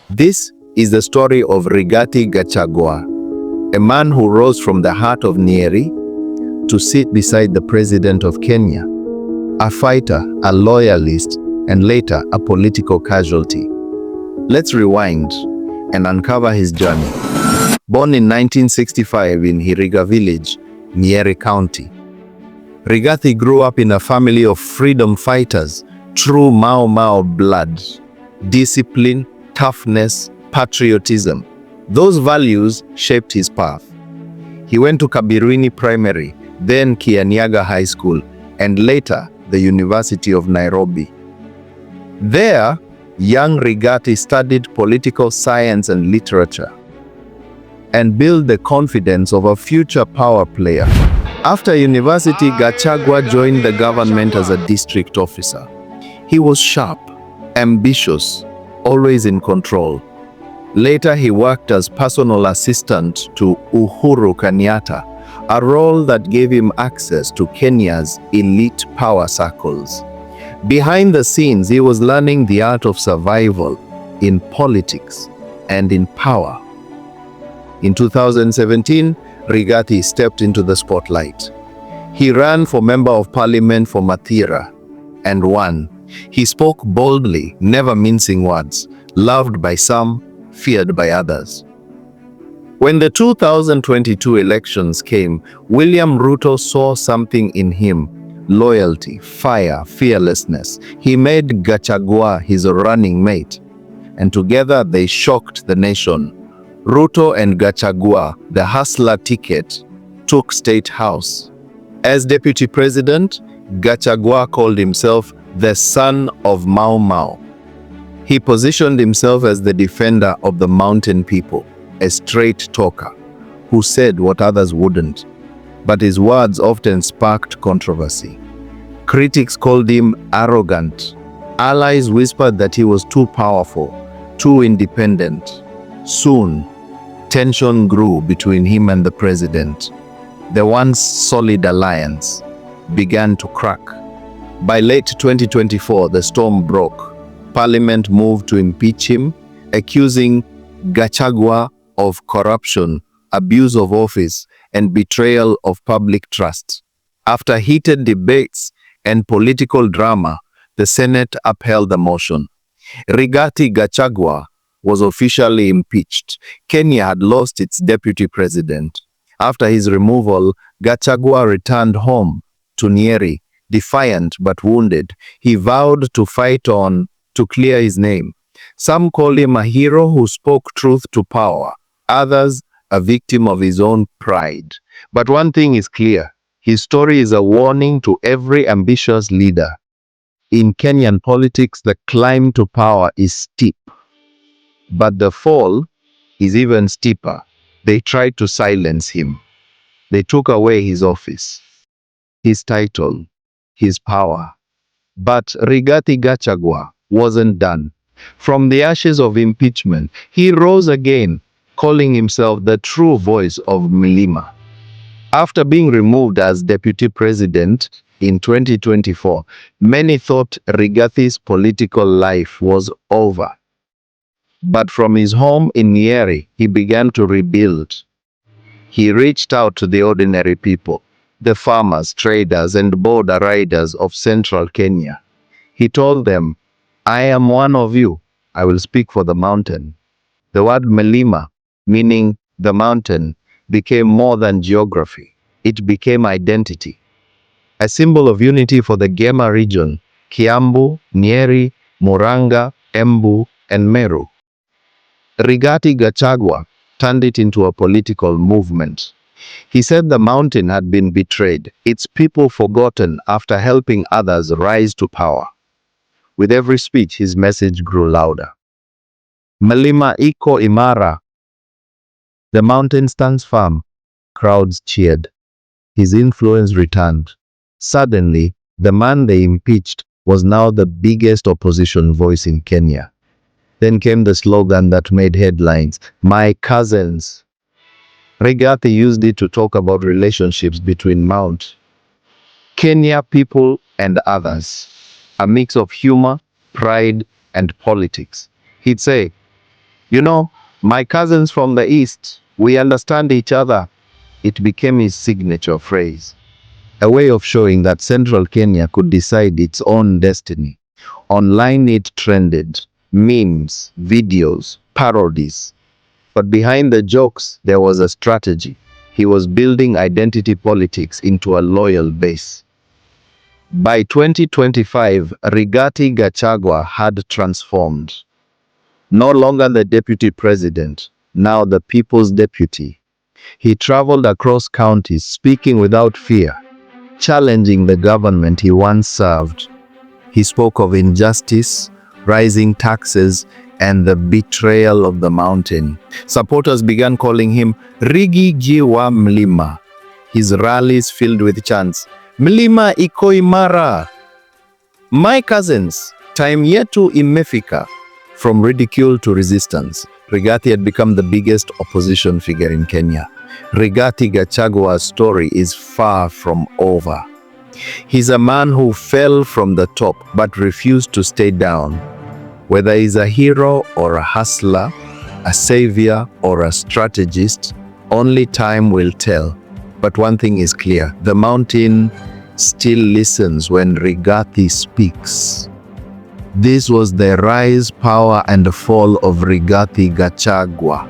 This is the story of Rigathi Gachagua, a man who rose from the heart of Nyeri to sit beside the president of Kenya, a fighter, a loyalist, and later a political casualty. Let's rewind and uncover his journey. Born in 1965 in Hiriga village, Nyeri County, Rigathi grew up in a family of freedom fighters, true Mau Mau blood, discipline, toughness, patriotism. Those values shaped his path. He went to Kabirini Primary, then Kianyaga High School, and later the University of Nairobi. There, young Rigathi studied political science and literature and built the confidence of a future power player. After university, Gachagua joined the government as a district officer. He was sharp, ambitious, always in control. Later, he worked as personal assistant to Uhuru Kenyatta, a role that gave him access to Kenya's elite power circles. Behind the scenes, he was learning the art of survival in politics and in power. In 2017, Rigathi stepped into the spotlight. He ran for Member of Parliament for Mathira and won. He spoke boldly, never mincing words, loved by some, feared by others. When the 2022 elections came, William Ruto saw something in him: loyalty, fire, fearlessness. He made Gachagua his running mate, and together they shocked the nation. Ruto and Gachagua, the hustler ticket, took State House. As deputy president, Gachagua called himself the son of Mau Mau. He positioned himself as the defender of the mountain people, a straight talker who said what others wouldn't. But his words often sparked controversy. Critics called him arrogant. Allies whispered that he was too powerful, too independent. Soon, tension grew between him and the president. The once solid alliance began to crack. By late 2024, the storm broke. Parliament moved to impeach him, accusing Gachagua of corruption, abuse of office, and betrayal of public trust. After heated debates and political drama, the Senate upheld the motion. Rigathi Gachagua was officially impeached. Kenya had lost its deputy president. After his removal, Gachagua returned home to Nyeri, defiant but wounded. He vowed to fight on to clear his name. Some call him a hero who spoke truth to power, others a victim of his own pride. But one thing is clear: his story is a warning to every ambitious leader. In Kenyan politics, the climb to power is steep, but the fall is even steeper. They tried to silence him. They took away his office, his title, his power. But Rigathi Gachagua wasn't done. From the ashes of impeachment, he rose again, calling himself the true voice of Mlima. After being removed as deputy president in 2024, many thought Rigathi's political life was over. But from his home in Nyeri, he began to rebuild. He reached out to the ordinary people, the farmers, traders, and border riders of central Kenya. He told them, "I am one of you. I will speak for the mountain." The word Mlima, meaning the mountain, became more than geography. It became identity. A symbol of unity for the Gema region: Kiambu, Nyeri, Muranga, Embu, and Meru. Rigathi Gachagua turned it into a political movement. He said the mountain had been betrayed, its people forgotten after helping others rise to power. With every speech, his message grew louder. Mlima iko imara. The mountain stands firm. Crowds cheered. His influence returned. Suddenly, the man they impeached was now the biggest opposition voice in Kenya. Then came the slogan that made headlines: "My cousins." Rigathi used it to talk about relationships between Mount Kenya people and others, a mix of humor, pride, and politics. He'd say, "You know, my cousins from the East, we understand each other." It became his signature phrase, a way of showing that central Kenya could decide its own destiny. Online it trended, memes, videos, parodies. But behind the jokes, there was a strategy. He was building identity politics into a loyal base. By 2025, Rigathi Gachagua had transformed. No longer the deputy president, now the people's deputy. He traveled across counties, speaking without fear, challenging the government he once served. He spoke of injustice, rising taxes, and the betrayal of the mountain. Supporters began calling him Rigathi Mlima. His rallies filled with chants, "Mlima iko imara! My cousins, time yetu imefika." From ridicule to resistance, Rigathi had become the biggest opposition figure in Kenya. Rigathi Gachagua's story is far from over. He's a man who fell from the top but refused to stay down. Whether he's a hero or a hustler, a savior or a strategist, only time will tell. But one thing is clear, the mountain still listens when Rigathi speaks. This was the rise, power, and fall of Rigathi Gachagua.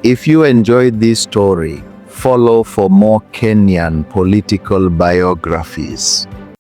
If you enjoyed this story, follow for more Kenyan political biographies.